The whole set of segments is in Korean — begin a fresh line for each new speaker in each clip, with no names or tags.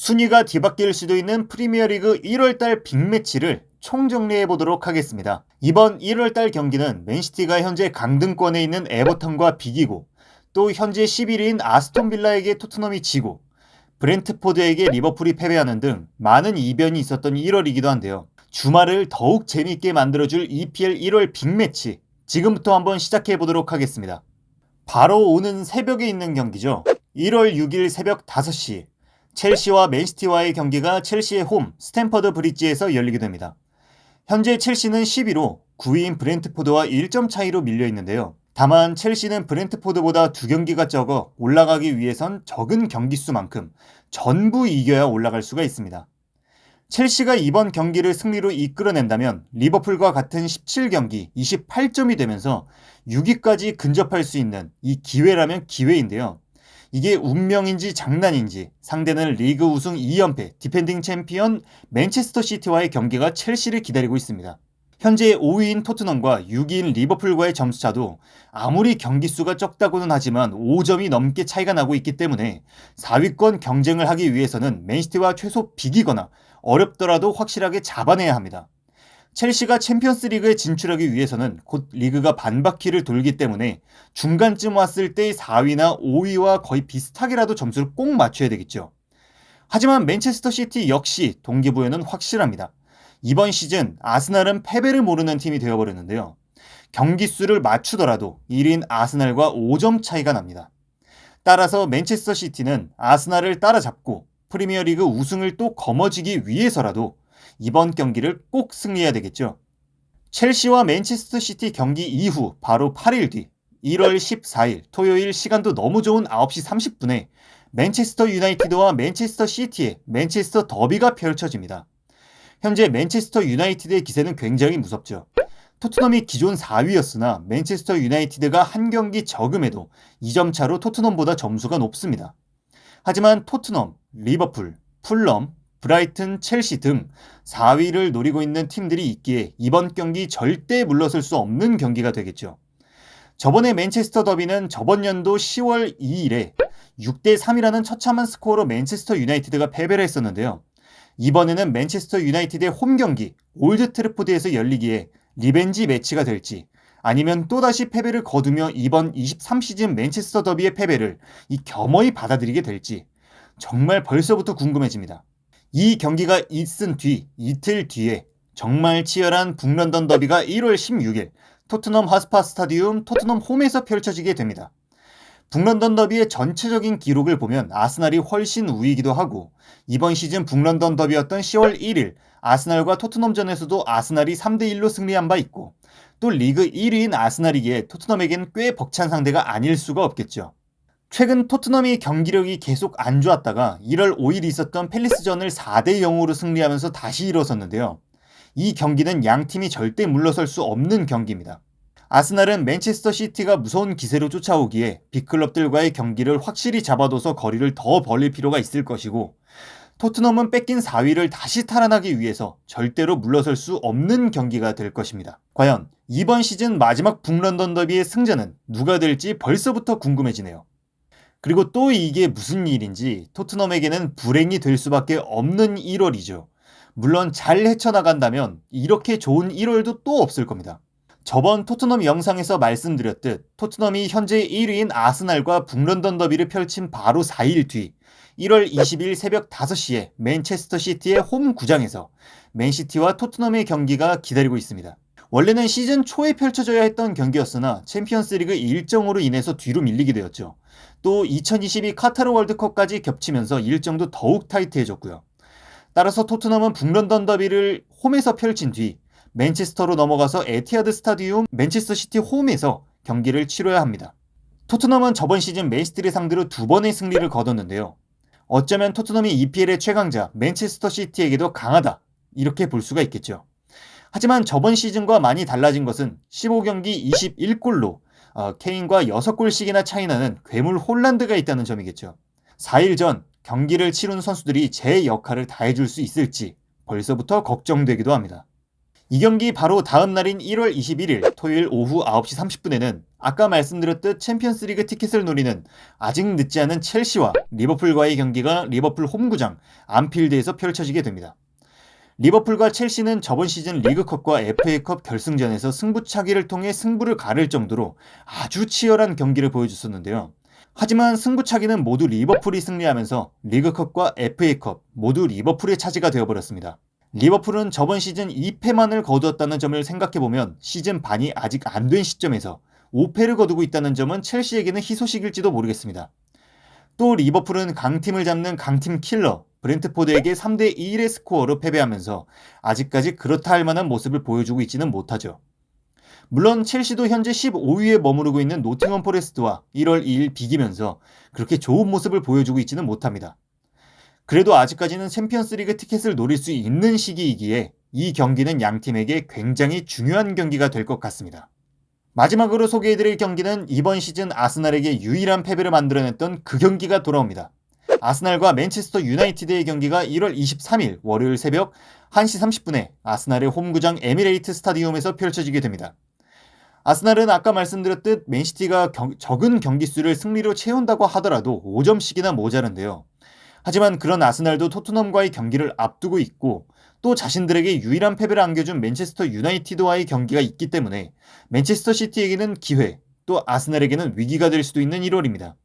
순위가 뒤바뀔 수도 있는 프리미어리그 1월달 빅매치를 총정리해 보도록 하겠습니다. 이번 1월달 경기는 맨시티가 현재 강등권에 있는 에버턴과 비기고, 또 현재 11위인 아스톤빌라에게 토트넘이 지고, 브렌트포드에게 리버풀이 패배하는 등 많은 이변이 있었던 1월이기도 한데요. 주말을 더욱 재밌게 만들어줄 EPL 1월 빅매치, 지금부터 한번 시작해 보도록 하겠습니다. 바로 오는 새벽에 있는 경기죠. 1월 6일 새벽 5시 첼시와 맨시티와의 경기가 첼시의 홈 스탬퍼드 브리지에서 열리게 됩니다. 현재 첼시는 10위로 9위인 브렌트포드와 1점 차이로 밀려 있는데요. 다만 첼시는 브렌트포드보다 2경기가 적어 올라가기 위해선 적은 경기수만큼 전부 이겨야 올라갈 수가 있습니다. 첼시가 이번 경기를 승리로 이끌어낸다면 리버풀과 같은 17경기 28점이 되면서 6위까지 근접할 수 있는 이 기회라면 기회인데요. 이게 운명인지 장난인지 상대는 리그 우승 2연패 디펜딩 챔피언 맨체스터 시티와의 경기가 첼시를 기다리고 있습니다. 현재 5위인 토트넘과 6위인 리버풀과의 점수차도 아무리 경기수가 적다고는 하지만 5점이 넘게 차이가 나고 있기 때문에 4위권 경쟁을 하기 위해서는 맨시티와 최소 비기거나 어렵더라도 확실하게 잡아내야 합니다. 첼시가 챔피언스리그에 진출하기 위해서는 곧 리그가 반바퀴를 돌기 때문에 중간쯤 왔을 때 4위나 5위와 거의 비슷하게라도 점수를 꼭 맞춰야 되겠죠. 하지만 맨체스터 시티 역시 동기부여는 확실합니다. 이번 시즌 아스날은 패배를 모르는 팀이 되어버렸는데요. 경기수를 맞추더라도 1위인 아스날과 5점 차이가 납니다. 따라서 맨체스터 시티는 아스날을 따라잡고 프리미어리그 우승을 또 거머쥐기 위해서라도 이번 경기를 꼭 승리해야 되겠죠. 첼시와 맨체스터 시티 경기 이후 바로 8일 뒤 1월 14일 토요일 시간도 너무 좋은 9시 30분에 맨체스터 유나이티드와 맨체스터 시티의 맨체스터 더비가 펼쳐집니다. 현재 맨체스터 유나이티드의 기세는 굉장히 무섭죠. 토트넘이 기존 4위였으나 맨체스터 유나이티드가 한 경기 적음에도 2점 차로 토트넘보다 점수가 높습니다. 하지만 토트넘, 리버풀, 풀럼, 브라이튼, 첼시 등 4위를 노리고 있는 팀들이 있기에 이번 경기 절대 물러설 수 없는 경기가 되겠죠. 저번에 맨체스터 더비는 저번 연도 10월 2일에 6대3이라는 처참한 스코어로 맨체스터 유나이티드가 패배를 했었는데요. 이번에는 맨체스터 유나이티드의 홈 경기 올드 트래포드에서 열리기에 리벤지 매치가 될지, 아니면 또다시 패배를 거두며 이번 23시즌 맨체스터 더비의 패배를 겸허히 받아들이게 될지 정말 벌써부터 궁금해집니다. 이 경기가 있은 뒤 이틀 뒤에 정말 치열한 북런던 더비가 1월 16일 토트넘 하스파 스타디움 토트넘 홈에서 펼쳐지게 됩니다. 북런던 더비의 전체적인 기록을 보면 아스날이 훨씬 우위이기도 하고, 이번 시즌 북런던 더비였던 10월 1일 아스날과 토트넘전에서도 아스날이 3대1로 승리한 바 있고, 또 리그 1위인 아스날이기에 토트넘에겐 꽤 벅찬 상대가 아닐 수가 없겠죠. 최근 토트넘이 경기력이 계속 안 좋았다가 1월 5일 있었던 팰리스전을 4대0으로 승리하면서 다시 일어섰는데요. 이 경기는 양 팀이 절대 물러설 수 없는 경기입니다. 아스날은 맨체스터 시티가 무서운 기세로 쫓아오기에 빅클럽들과의 경기를 확실히 잡아둬서 거리를 더 벌릴 필요가 있을 것이고, 토트넘은 뺏긴 4위를 다시 탈환하기 위해서 절대로 물러설 수 없는 경기가 될 것입니다. 과연 이번 시즌 마지막 북런던 더비의 승자는 누가 될지 벌써부터 궁금해지네요. 그리고 또 이게 무슨 일인지 토트넘에게는 불행이 될 수밖에 없는 1월이죠. 물론 잘 헤쳐나간다면 이렇게 좋은 1월도 또 없을 겁니다. 저번 토트넘 영상에서 말씀드렸듯 토트넘이 현재 1위인 아스날과 북런던 더비를 펼친 바로 4일 뒤 1월 20일 새벽 5시에 맨체스터 시티의 홈 구장에서 맨시티와 토트넘의 경기가 기다리고 있습니다. 원래는 시즌 초에 펼쳐져야 했던 경기였으나 챔피언스리그 일정으로 인해서 뒤로 밀리게 되었죠. 또 2022 카타르 월드컵까지 겹치면서 일정도 더욱 타이트해졌고요. 따라서 토트넘은 북런던 더비를 홈에서 펼친 뒤 맨체스터로 넘어가서 에티하드 스타디움 맨체스터 시티 홈에서 경기를 치러야 합니다. 토트넘은 저번 시즌 맨시티를 상대로 2번의 승리를 거뒀는데요. 어쩌면 토트넘이 EPL의 최강자 맨체스터 시티에게도 강하다, 이렇게 볼 수가 있겠죠. 하지만 저번 시즌과 많이 달라진 것은 15경기 21골로 케인과 6골씩이나 차이나는 괴물 홀란드가 있다는 점이겠죠. 4일 전 경기를 치룬 선수들이 제 역할을 다해줄 수 있을지 벌써부터 걱정되기도 합니다. 이 경기 바로 다음 날인 1월 21일 토요일 오후 9시 30분에는 아까 말씀드렸듯 챔피언스리그 티켓을 노리는 아직 늦지 않은 첼시와 리버풀과의 경기가 리버풀 홈구장 안필드에서 펼쳐지게 됩니다. 리버풀과 첼시는 저번 시즌 리그컵과 FA컵 결승전에서 승부차기를 통해 승부를 가를 정도로 아주 치열한 경기를 보여줬었는데요. 하지만 승부차기는 모두 리버풀이 승리하면서 리그컵과 FA컵 모두 리버풀의 차지가 되어버렸습니다. 리버풀은 저번 시즌 2패만을 거두었다는 점을 생각해보면 시즌 반이 아직 안 된 시점에서 5패를 거두고 있다는 점은 첼시에게는 희소식일지도 모르겠습니다. 또 리버풀은 강팀을 잡는 강팀 킬러 브렌트포드에게 3대1의 스코어로 패배하면서 아직까지 그렇다 할 만한 모습을 보여주고 있지는 못하죠. 물론 첼시도 현재 15위에 머무르고 있는 노팅엄 포레스트와 1월 2일 비기면서 그렇게 좋은 모습을 보여주고 있지는 못합니다. 그래도 아직까지는 챔피언스리그 티켓을 노릴 수 있는 시기이기에 이 경기는 양 팀에게 굉장히 중요한 경기가 될 것 같습니다. 마지막으로 소개해드릴 경기는 이번 시즌 아스날에게 유일한 패배를 만들어냈던 그 경기가 돌아옵니다. 아스날과 맨체스터 유나이티드의 경기가 1월 23일 월요일 새벽 1시 30분에 아스날의 홈구장 에미레이트 스타디움에서 펼쳐지게 됩니다. 아스날은 아까 말씀드렸듯 맨시티가 적은 경기수를 승리로 채운다고 하더라도 5점씩이나 모자란데요. 하지만 그런 아스날도 토트넘과의 경기를 앞두고 있고 또 자신들에게 유일한 패배를 안겨준 맨체스터 유나이티드와의 경기가 있기 때문에 맨체스터 시티에게는 기회, 또 아스날에게는 위기가 될 수도 있는 1월입니다.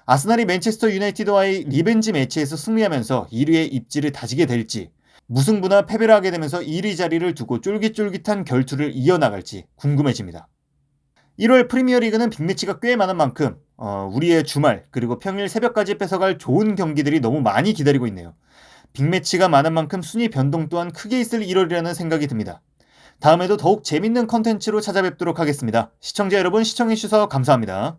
아스날이 맨체스터 유나이티드와의 리벤지 매치에서 승리하면서 1위의 입지를 다지게 될지, 무승부나 패배를 하게 되면서 1위 자리를 두고 쫄깃쫄깃한 결투를 이어나갈지 궁금해집니다. 1월 프리미어리그는 빅매치가 꽤 많은 만큼 우리의 주말 그리고 평일 새벽까지 뺏어갈 좋은 경기들이 너무 많이 기다리고 있네요. 빅매치가 많은 만큼 순위 변동 또한 크게 있을 1월이라는 생각이 듭니다. 다음에도 더욱 재밌는 컨텐츠로 찾아뵙도록 하겠습니다. 시청자 여러분 시청해주셔서 감사합니다.